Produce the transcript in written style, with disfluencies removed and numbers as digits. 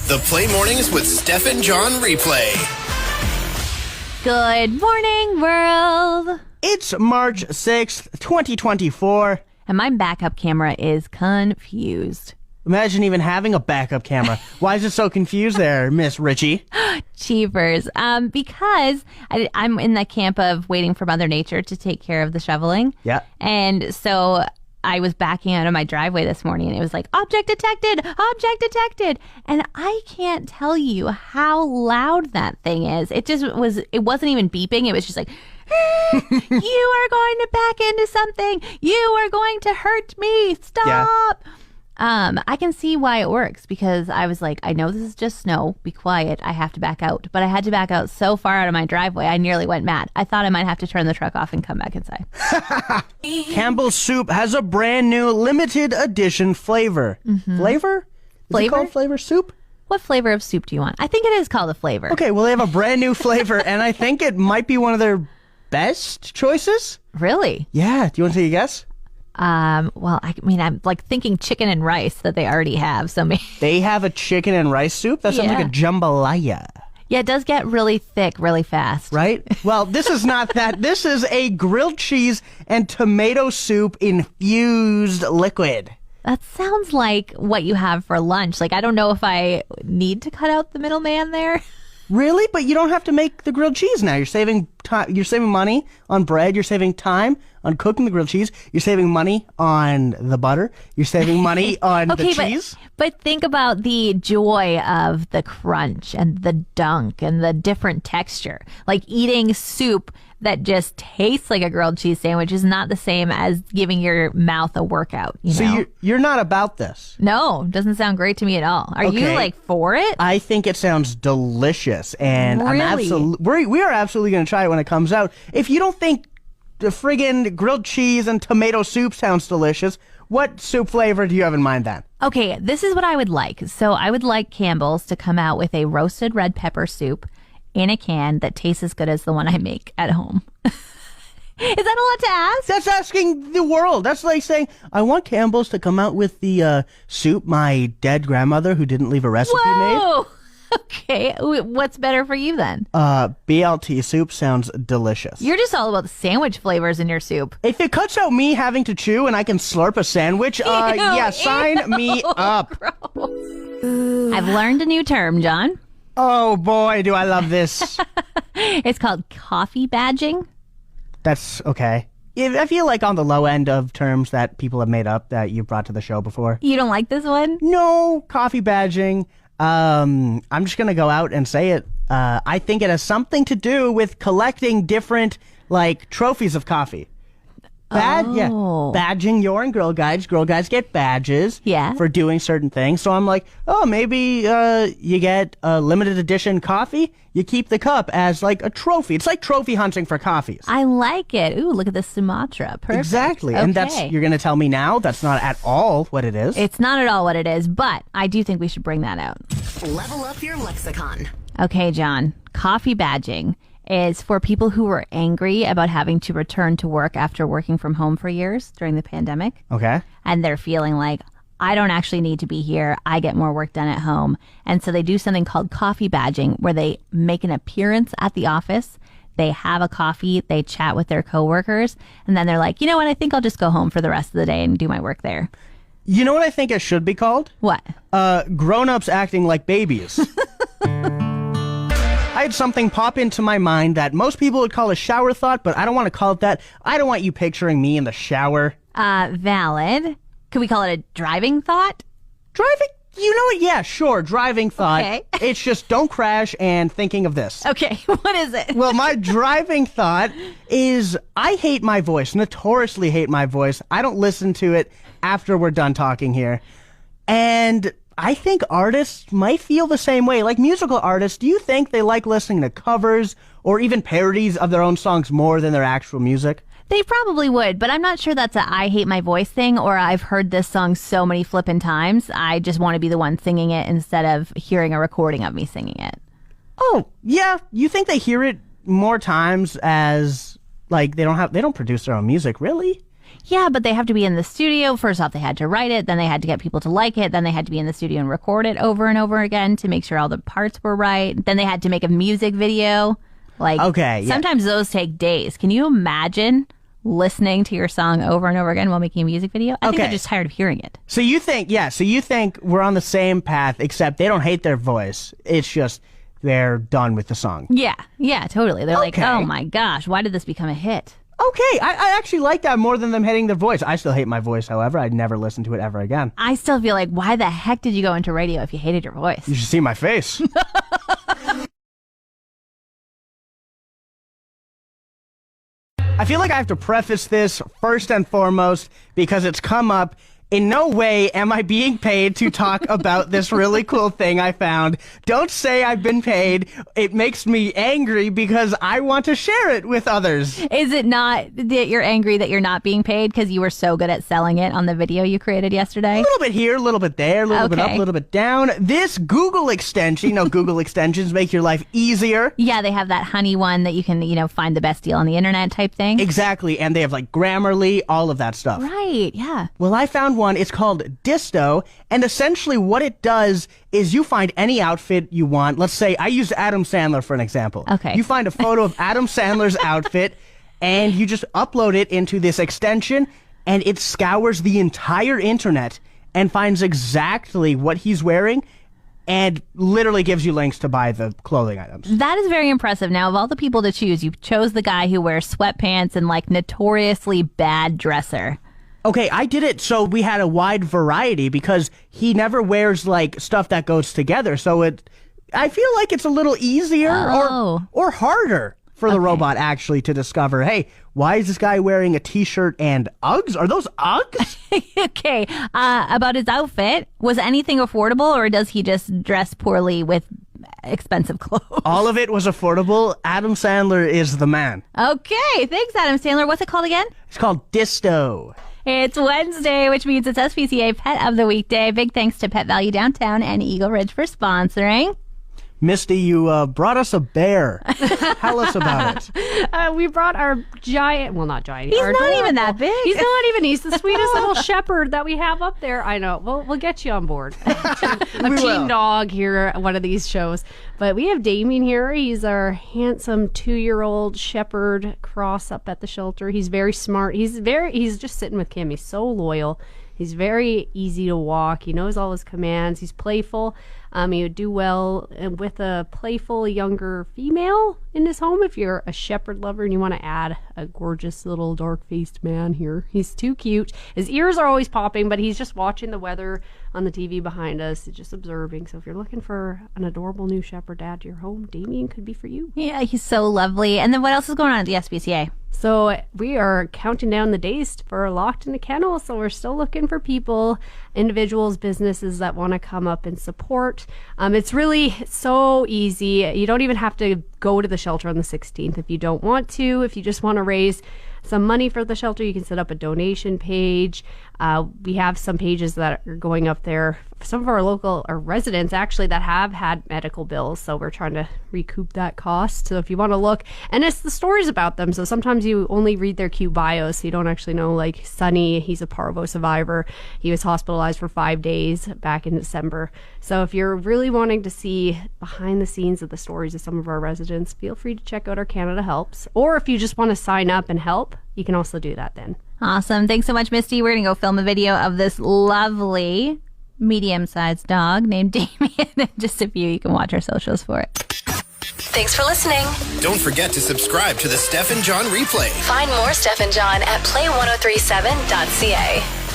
The Play Mornings with Steph and John replay. Good morning, world. It's March 6th, 2024. And my backup camera is confused. Imagine even having a backup camera. Why is it so confused there, Miss Richie? Cheapers. Because I'm in the camp of waiting for Mother Nature to take care of the shoveling. Yeah. And so I was backing out of my driveway this morning and it was like, object detected, object detected. And I can't tell you how loud that thing is. It wasn't even beeping. It was just like, you are going to back into something. You are going to hurt me. Stop. Yeah. I can see why it works because I was like, I know this is just snow. Be quiet. I have to back out. But I had to back out so far out of my driveway, I nearly went mad. I thought I might have to turn the truck off and come back inside. Campbell's Soup has a brand new limited edition flavor. Mm-hmm. Flavor? Is it called flavor soup? What flavor of soup do you want? I think it is called a flavor. Okay, well, they have a brand new flavor, and I think it might be one of their best choices. Really? Yeah. Do you want to take a guess? Well, I mean, I'm like thinking chicken and rice that they already have. So maybe they have a chicken and rice soup? That sounds like a jambalaya. Yeah, it does get really thick really fast. Right? Well, this is not that. This is a grilled cheese and tomato soup infused liquid. That sounds like what you have for lunch. Like, I don't know if I need to cut out the middleman there. Really? But you don't have to make the grilled cheese now. You're saving time. You're saving money on bread. You're saving time on cooking the grilled cheese. You're saving money on the butter. You're saving money on the cheese. But think about the joy of the crunch and the dunk and the different texture. Like eating soup that just tastes like a grilled cheese sandwich is not the same as giving your mouth a workout. So you're not about this? No, doesn't sound great to me at all. Are you like for it? I think it sounds delicious, and really? we are absolutely going to try it when it comes out. If you don't think the friggin' grilled cheese and tomato soup sounds delicious, what soup flavor do you have in mind then? Okay, this is what I would like. So I would like Campbell's to come out with a roasted red pepper soup in a can that tastes as good as the one I make at home. Is that a lot to ask? That's asking the world. That's like saying, I want Campbell's to come out with the soup my dead grandmother who didn't leave a recipe made. Okay, what's better for you then? BLT soup sounds delicious. You're just all about the sandwich flavors in your soup. If it cuts out me having to chew and I can slurp a sandwich, sign me up. I've learned a new term, John. Oh boy, do I love this. It's called coffee badging. That's okay. I feel like on the low end of terms that people have made up that you've brought to the show before. You don't like this one? No, coffee badging. I'm just going to go out and say it. I think it has something to do with collecting different, like, trophies of coffee. Badging. You're in Girl Guides. Girl Guides get badges for doing certain things. So I'm like, maybe you get a limited edition coffee. You keep the cup as like a trophy. It's like trophy hunting for coffees. I like it. Ooh, look at the Sumatra. Perfect. Exactly. Okay. And you're going to tell me now that's not at all what it is. It's not at all what it is, but I do think we should bring that out. Level up your lexicon. Okay, John. Coffee badging is for people who were angry about having to return to work after working from home for years during the pandemic. Okay. And they're feeling like, I don't actually need to be here. I get more work done at home. And so they do something called coffee badging where they make an appearance at the office. They have a coffee. They chat with their coworkers. And then they're like, you know what? I think I'll just go home for the rest of the day and do my work there. You know what I think it should be called? What? Grown-ups acting like babies. I had something pop into my mind that most people would call a shower thought, but I don't want to call it that. I don't want you picturing me in the shower. Valid. Could we call it a driving thought? Driving? You know what? Yeah, sure. Driving thought. Okay. It's just don't crash and thinking of this. Okay. What is it? Well, my driving thought is I hate my voice, notoriously hate my voice. I don't listen to it after we're done talking here. And I think artists might feel the same way. Like musical artists, do you think they like listening to covers or even parodies of their own songs more than their actual music? They probably would, but I'm not sure that's a I hate my voice thing or I've heard this song so many flippin' times. I just want to be the one singing it instead of hearing a recording of me singing it. Oh, yeah. You think they hear it more times as like they don't produce their own music, really? Yeah, but they have to be in the studio. First off, they had to write it. Then they had to get people to like it. Then they had to be in the studio and record it over and over again to make sure all the parts were right. Then they had to make a music video. Like, okay, yeah. Sometimes those take days. Can you imagine listening to your song over and over again while making a music video? I think they're just tired of hearing it. So you think we're on the same path, except they don't hate their voice. It's just they're done with the song. Yeah, totally. They're like, oh my gosh, why did this become a hit? Okay, I actually like that more than them hating their voice. I still hate my voice, however. I'd never listen to it ever again. I still feel like, why the heck did you go into radio if you hated your voice? You should see my face. I feel like I have to preface this first and foremost because it's come up. In no way am I being paid to talk about this really cool thing I found. Don't say I've been paid. It makes me angry because I want to share it with others. Is it not that you're angry that you're not being paid because you were so good at selling it on the video you created yesterday? A little bit here, a little bit there, a little bit up, a little bit down. This Google extension, Google extensions make your life easier. Yeah, they have that honey one that you can, find the best deal on the internet type thing. Exactly, and they have like Grammarly, all of that stuff. Right, yeah. Well, I found one. It's called Disto, and essentially what it does is you find any outfit you want. Let's say I used Adam Sandler for an example. Okay. You find a photo of Adam Sandler's outfit, and you just upload it into this extension, and it scours the entire internet and finds exactly what he's wearing and literally gives you links to buy the clothing items. That is very impressive. Now, of all the people to choose, you chose the guy who wears sweatpants and like notoriously bad dresser. Okay, I did it so we had a wide variety because he never wears like stuff that goes together. So I feel like it's a little easier or harder for the robot actually to discover, hey, why is this guy wearing a t-shirt and Uggs? Are those Uggs? Okay, about his outfit, was anything affordable or does he just dress poorly with expensive clothes? All of it was affordable. Adam Sandler is the man. Okay, thanks, Adam Sandler. What's it called again? It's called Disto. It's Wednesday, which means it's SPCA Pet of the Weekday. Big thanks to Pet Value Downtown and Eagle Ridge for sponsoring. Misty, you brought us a bear. Tell us about it. We brought our giant, well, not giant. He's not even that big. He's not even. He's the sweetest little shepherd that we have up there. I know. We'll get you on board. A teen dog here at one of these shows. But we have Damien here. He's our handsome 2-year-old shepherd cross up at the shelter. He's very smart. He's just sitting with Kim. He's so loyal. He's very easy to walk. He knows all his commands. He's playful. He would do well with a playful younger female in his home if you're a shepherd lover and you want to add a gorgeous little dark-faced man here. He's too cute. His ears are always popping, but he's just watching the weather on the TV behind us, just observing. So if you're looking for an adorable new shepherd to add to your home, Damien could be for you. Yeah, he's so lovely. And then what else is going on at the SPCA? So we are counting down the days for Locked in a Kennel. So we're still looking for people, individuals, businesses that want to come up and support. It's really so easy. You don't even have to go to the shelter on the 16th if you don't want to. If you just want to raise some money for the shelter, you can set up a donation page. We have some pages that are going up there. Some of our local residents actually that have had medical bills, so we're trying to recoup that cost. So if you want to look, and it's the stories about them. So sometimes you only read their cute bios, so you don't actually know. Like Sonny, he's a parvo survivor. He was hospitalized for 5 days back in December. So if you're really wanting to see behind the scenes of the stories of some of our residents, feel free to check out our Canada Helps. Or if you just want to sign up and help, you can also do that then. Awesome. Thanks so much, Misty. We're going to go film a video of this lovely medium-sized dog named Damien in just a few. You can watch our socials for it. Thanks for listening. Don't forget to subscribe to the Steph and John replay. Find more Steph and John at play1037.ca.